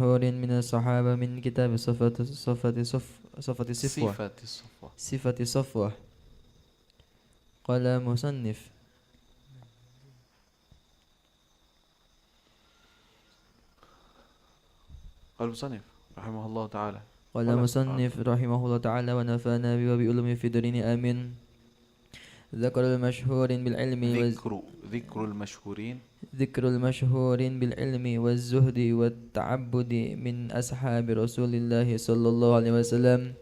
مشهور من الصحابة من كتاب صفة صفوة. قال مصنف رحمه الله تعالى. رحمه الله تعالى ونفعنا وبعلومه في دارين آمين. ذكر المشهورين بالعلم ذكر المشهورين بالعلم والزهد والتعبد من أصحاب رسول الله صلى الله عليه وسلم،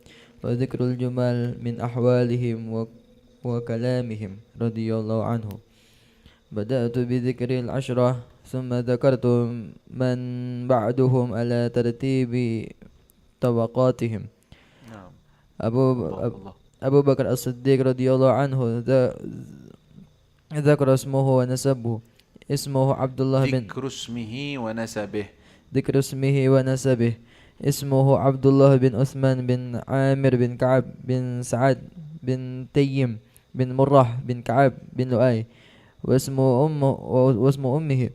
وذكر الجمال من أحوالهم وكلامهم رضي الله عنه. بدأت بذكر العشرة ثم ذكرت من بعدهم على ترتيب طبقاتهم. أبو بكر الصديق رضي الله عنه ذكر اسمه ونسبه. اسمه عبد الله بن ذكر اسمه ونسبه. اسمه عبد الله بن عثمان بن عامر بن كعب بن سعد بن تيم بن مرة بن كعب بن لؤي. واسم أمه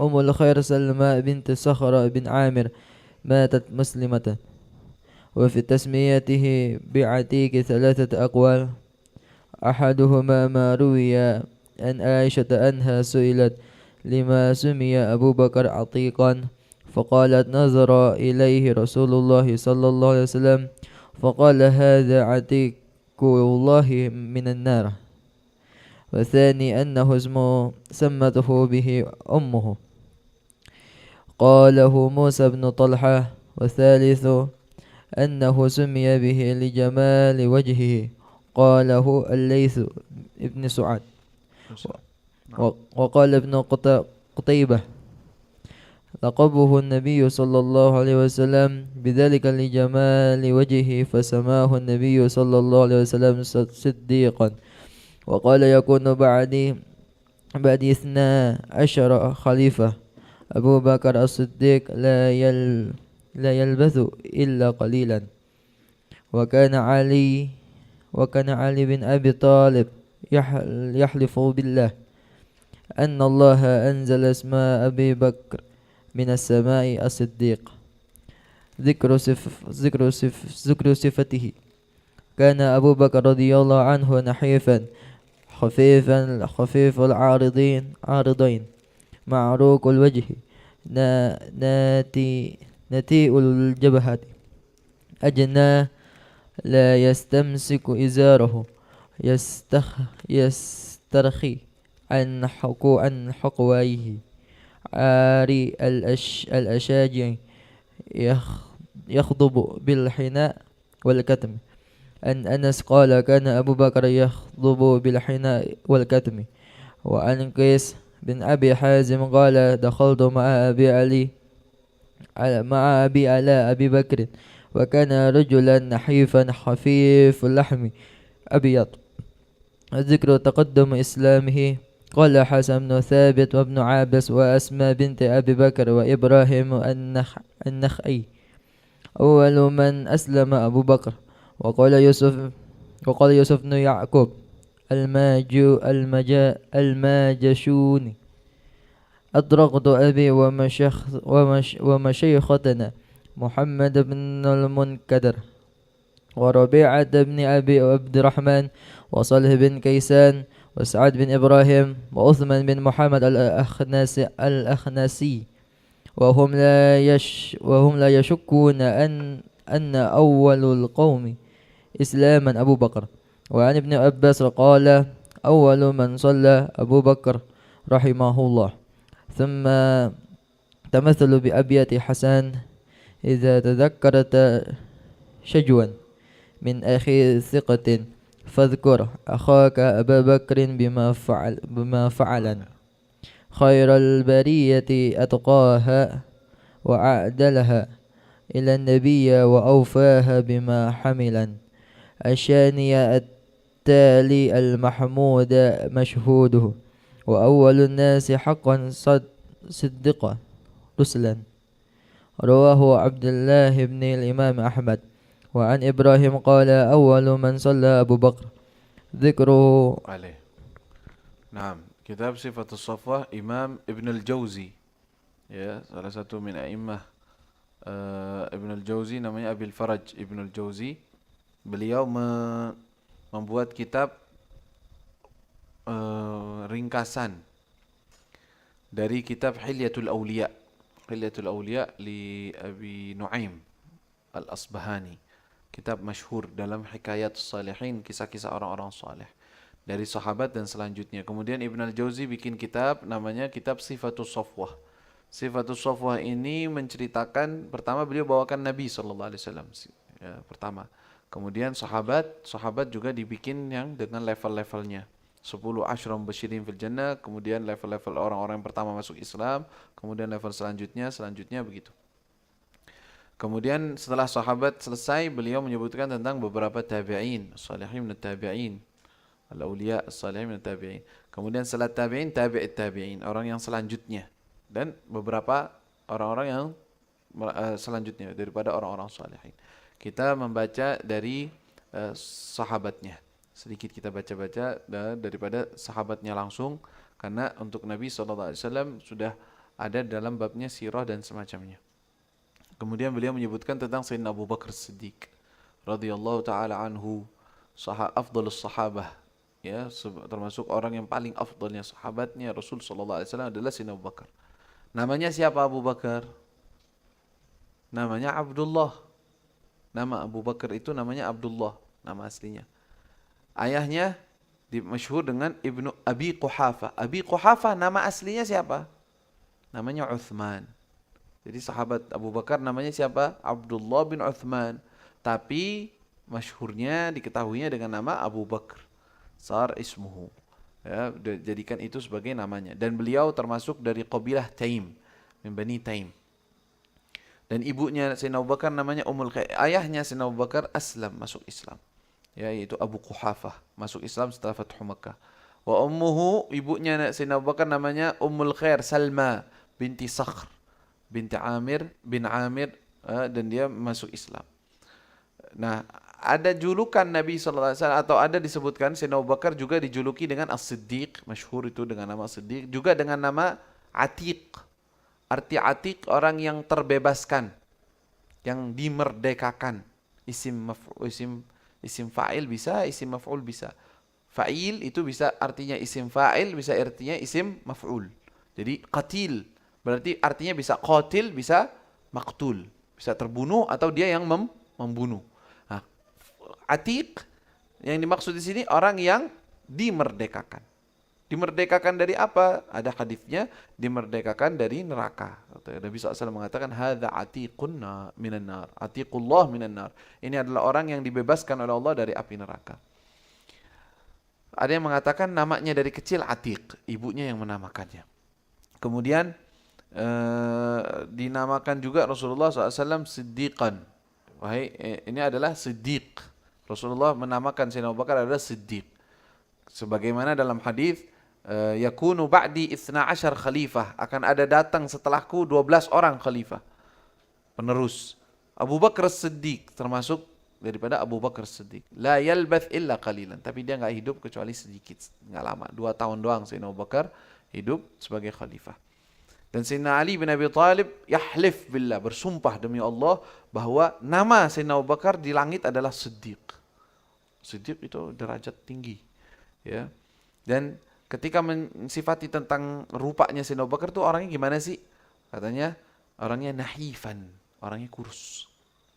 أم الخير سلمى بنت صخرة بن عامر، ماتت مسلمة. وفي تسميته بعتيق 3 أقوال، أحدهما ما روي أن عائشة أنها سئلت لما سمي أبو بكر عتيقا، فقالت نظر إليه رسول الله صلى الله عليه وسلم فقال هذا عتيق الله من النار. والثاني أنه سمته به أمه، قاله موسى بن طلحة. والثالث أنه سمي به لجمال وجهه، قاله الليث ابن سعد. وقال ابن قتيبة لقبه النبي صلى الله عليه وسلم بذلك لجمال وجهه، فسماه النبي صلى الله عليه وسلم صديقا. وقال يكون بعدي 12 خليفة. أبو بكر الصديق لا يلبث إلا قليلا. وكان علي بن أبي طالب يحلف بالله أن الله أنزل اسم أبي بكر من السماء الصديق. ذكر صفته. كان أبو بكر رضي الله عنه نحيفا خفيف عارضين معروق الوجه نتيء الجبهة أجنى لا يستمسك إزاره يسترخي عن حقويه عاري الأشاجع يخضب بالحناء والكتم. أن أنس قال كان أبو بكر يخضب بالحناء والكتم. وعن قيس بن أبي حازم قال دخلت مع أبي على أبي بكر، وكان رجلا نحيفا خفيف اللحم أبيض. ذكر تقدم إسلامه. قال حسن بن ثابت وابن عابس وأسماء بنت أبي بكر وإبراهيم النخعي أول من أسلم أبو بكر. وقال يوسف بن يعقوب الماجشوني أدركت أبي ومشيختنا محمد بن المنكدر وربيعة بن أبي عبد الرحمن وصالح بن كيسان وسعد بن إبراهيم وعثمان بن محمد الأخنسي وهم لا يشكون أن أول القوم إسلاما أبو بكر. وعن ابن عباس قال أول من صلى أبو بكر رحمه الله. ثم تمثل بأبيات حسان إذا تذكرت شجوا من أخي ثقة فاذكر أخاك أبا بكر بما فعلا خير البرية أتقاها وأعدلها إلى النبي وأوفاها بما حملا الشاني التالي المحمود مشهوده وأول الناس حقا صدقا رسلا. رواه عبد الله بن الإمام أحمد. وعن إبراهيم قال أول من صلى أبو بكر ذكره عليه. نعم. كتاب صفة الصفوة إمام ابن الجوزي Ya, salah satu min a'immah Ibn al-Jauzi, namanya Abil Faraj Ibn al-Jauzi. Beliau membuat kitab ringkasan dari kitab Hilyatul Awliya. Hilyatul Awliya li Abi Nuaim Al-Asbahani. Kitab masyhur dalam hikayat salihin, kisah-kisah orang-orang saleh dari sahabat dan selanjutnya. Kemudian Ibn al-Jauzi bikin kitab namanya kitab Sifatus Safwah. Sifatus Safwah ini menceritakan, pertama beliau bawakan Nabi SAW, ya, pertama. Kemudian sahabat juga dibikin yang dengan level-levelnya. 10 asyram basyirin fil jannah, kemudian level-level orang-orang yang pertama masuk Islam, kemudian level selanjutnya begitu. Kemudian setelah sahabat selesai, beliau menyebutkan tentang beberapa tabi'in, salihin min tabi'in, al-awliya salihin min tabi'in. Kemudian setelah tabi'in, tabi'in, orang yang selanjutnya. Dan beberapa orang-orang yang selanjutnya daripada orang-orang salihin. Kita membaca dari sahabatnya. Sedikit kita baca-baca daripada sahabatnya langsung, karena untuk Nabi SAW sudah ada dalam babnya sirah dan semacamnya. Kemudian beliau menyebutkan tentang Sayyidina Abu Bakar Siddiq radhiyallahu taala anhu, afdhalus sahabah, ya, termasuk orang yang paling afdalnya sahabatnya Rasul sallallahu alaihi wasallam adalah Sayyidina Abu Bakar. Namanya siapa Abu Bakar? Namanya Abdullah. Nama Abu Bakar itu namanya Abdullah, nama aslinya. Ayahnya masyhur dengan Ibnu Abi Quhafah. Abi Quhafah nama aslinya siapa? Namanya Uthman. Jadi sahabat Abu Bakar namanya siapa? Abdullah bin Uthman. Tapi masyhurnya diketahuinya dengan nama Abu Bakar. Sar ismuhu. Ya, jadikan itu sebagai namanya. Dan beliau termasuk dari qabilah Taim, min Bani Taim. Dan ibunya Sayyidina Abu Bakar namanya Ummul Khair. Ayahnya Sayyidina Abu Bakar aslam, masuk Islam. Ya, yaitu Abu Quhafah, masuk Islam setelah Fathu Makkah. Wa ummuhu, ibunya Sayyidina Abu Bakar namanya Ummul Khair Salma binti Sakhr binti Amir bin Amir, dan dia masuk Islam. Nah, ada julukan Nabi SAW, atau ada disebutkan Sayyidina Abu Bakar juga dijuluki dengan As-Siddiq, masyhur itu dengan nama As-Siddiq, juga dengan nama Atiq. Arti Atiq orang yang terbebaskan, yang dimerdekakan. Isim fa'il bisa, isim maf'ul bisa. Fa'il itu bisa artinya isim fa'il, bisa artinya isim maf'ul. Jadi qatil berarti artinya bisa qatil, bisa maqtul, bisa terbunuh atau dia yang membunuh. Nah, Atiq yang dimaksud di sini orang yang dimerdekakan. Dimerdekakan dari apa? Ada hadisnya, dimerdekakan dari neraka. Nabi SAW mengatakan hadza atiqun minan nar, atiqullah minan nar. Ini adalah orang yang dibebaskan oleh Allah dari api neraka. Ada yang mengatakan namanya dari kecil Atiq, ibunya yang menamakannya. Kemudian dinamakan juga Rasulullah SAW Siddiqan. Wahai, ini adalah Siddiq. Rasulullah menamakan Sayyidina Abu Bakar adalah Siddiq. Sebagaimana dalam hadis, yakunu ba'di 12 khalifah, akan ada datang setelahku 12 orang khalifah penerus. Abu Bakar Siddiq termasuk daripada Abu Bakar Siddiq. La yalbath illa qalilan, tapi dia enggak hidup kecuali sedikit, enggak lama, 2 tahun doang Sayyidina Abu Bakar hidup sebagai khalifah. Dan Sayyidina Ali bin Abi Thalib yahlif billah, bersumpah demi Allah bahwa nama Sayyidina Abu Bakar di langit adalah Siddiq. Siddiq itu derajat tinggi, ya. Dan ketika mensifati tentang rupanya Sayyidina Abu Bakar itu orangnya gimana sih? Katanya orangnya nahifan, orangnya kurus.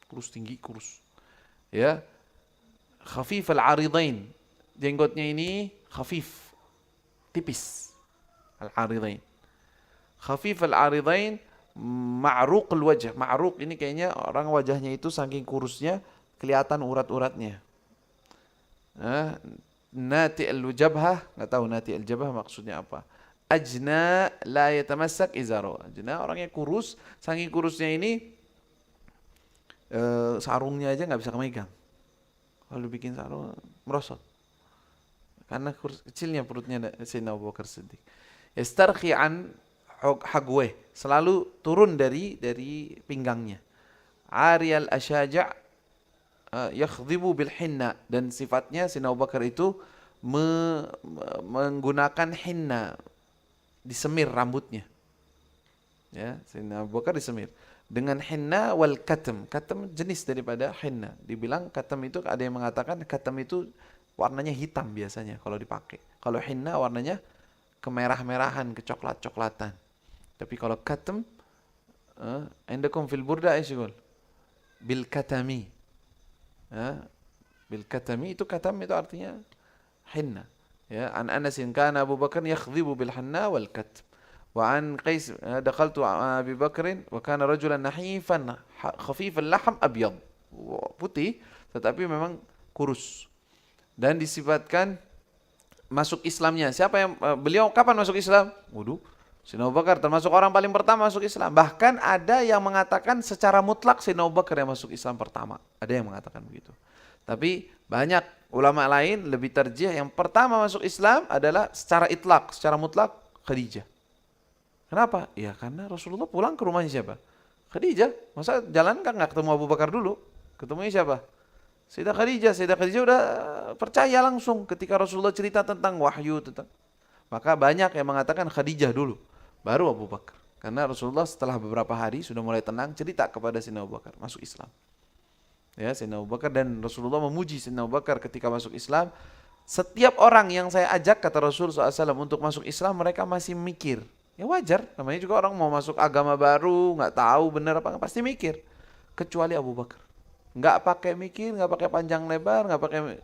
Kurus tinggi, kurus. Ya. Khafif al-aridain. Jenggotnya ini khafif, tipis. Al-aridain. Khafif al-aridain, ma'ruq al-wajh. Ma'ruq ini kayaknya orang wajahnya itu saking kurusnya kelihatan urat-uratnya. Nati al-jabhah, enggak tahu nati al-jabhah maksudnya apa. Ajna la yatamassak izaru. Ajna orangnya kurus, saking kurusnya ini sarungnya aja enggak bisa megang. Kalau bikin sarung merosot. Karena kecilnya perutnya Sayyidina Abu Bakar Siddiq. Yastarqi an hagweh, selalu turun dari pinggangnya. Ariyal asyaja' yakhdhibu bil hinna, dan sifatnya Sayyidina Abu Bakar itu menggunakan hinna, disemir rambutnya. Ya, Sayyidina Abu Bakar disemir dengan hinna wal katam. Katam jenis daripada hinna. Dibilang katam itu, ada yang mengatakan katam itu warnanya hitam biasanya kalau dipakai. Kalau hinna warnanya kemerah-merahan, kecoklat-coklatan. Tapi kalau katam, indakum fil burda ايش يقول bil katami. Bil katami itu, katam itu artinya hinna. Ya, an Anas kana Abu Bakar yakhdhibu bil hinna wal katam. وعن قيس دخلت أبي بكر وكان رجلا نحيفا خفيف اللحم أبيض, putih tetapi memang kurus, dan disifatkan masuk Islamnya. Siapa yang beliau kapan masuk Islam? Waduh, Sayyidina Abu Bakar termasuk orang paling pertama masuk Islam. Bahkan ada yang mengatakan secara mutlak Sayyidina Abu Bakar yang masuk Islam pertama. Ada yang mengatakan begitu. Tapi banyak ulama lain lebih terjih yang pertama masuk Islam adalah secara itlak, secara mutlak Khadijah. Kenapa? Ya karena Rasulullah pulang ke rumahnya siapa? Khadijah. Masa jalan kan nggak ketemu Abu Bakar dulu? Ketemunya siapa? Sayyidah Khadijah. Sayyidah Khadijah udah percaya langsung ketika Rasulullah cerita tentang wahyu, tentang. Maka banyak yang mengatakan Khadijah dulu, baru Abu Bakar. Karena Rasulullah setelah beberapa hari sudah mulai tenang, cerita kepada Sayyidina Abu Bakar masuk Islam. Ya, Sayyidina Abu Bakar, dan Rasulullah memuji Sayyidina Abu Bakar ketika masuk Islam. Setiap orang yang saya ajak, kata Rasul SAW, untuk masuk Islam, mereka masih mikir. Ya wajar, namanya juga orang mau masuk agama baru, nggak tahu benar apa, pasti mikir. Kecuali Abu Bakar, nggak pakai mikir, nggak pakai panjang lebar, nggak pakai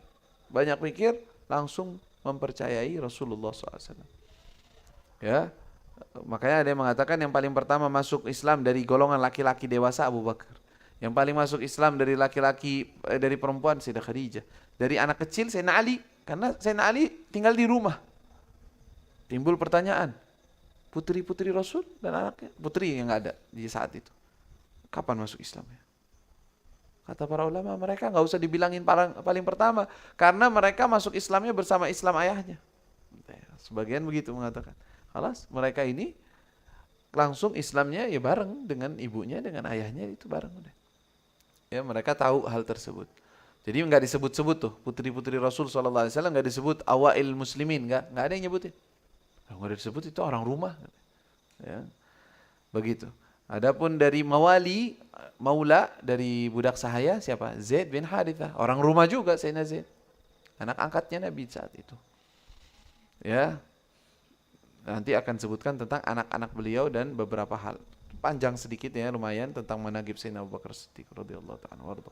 banyak mikir, langsung mempercayai Rasulullah SAW. Ya, makanya ada yang mengatakan yang paling pertama masuk Islam dari golongan laki-laki dewasa Abu Bakar. Yang paling masuk Islam dari laki-laki, dari perempuan Sayyidah Khadijah. Dari anak kecil Sayyidina Ali, karena Sayyidina Ali tinggal di rumah. Timbul pertanyaan, putri-putri Rasul dan anaknya, putri yang nggak ada di saat itu, kapan masuk Islamnya? Kata para ulama, mereka nggak usah dibilangin paling pertama, karena mereka masuk Islamnya bersama Islam ayahnya. Sebagian begitu mengatakan, alas mereka ini langsung Islamnya ya bareng dengan ibunya, dengan ayahnya, itu bareng udah. Ya, mereka tahu hal tersebut. Jadi nggak disebut-sebut tuh putri-putri Rasul SAW, nggak disebut awail muslimin, nggak ada yang nyebutin. Nggak ada disebut, itu orang rumah. Ya, begitu. Adapun dari mawali, maula dari budak sahaya siapa? Zaid bin Harithah, orang rumah juga Sayyidina Zaid, anak angkatnya Nabi saat itu. Ya, nanti akan sebutkan tentang anak-anak beliau dan beberapa hal. Panjang sedikit ya, lumayan, tentang manaqib Sayyidina Abu Bakar Siddiq radhiyallahu ta'ala anhu.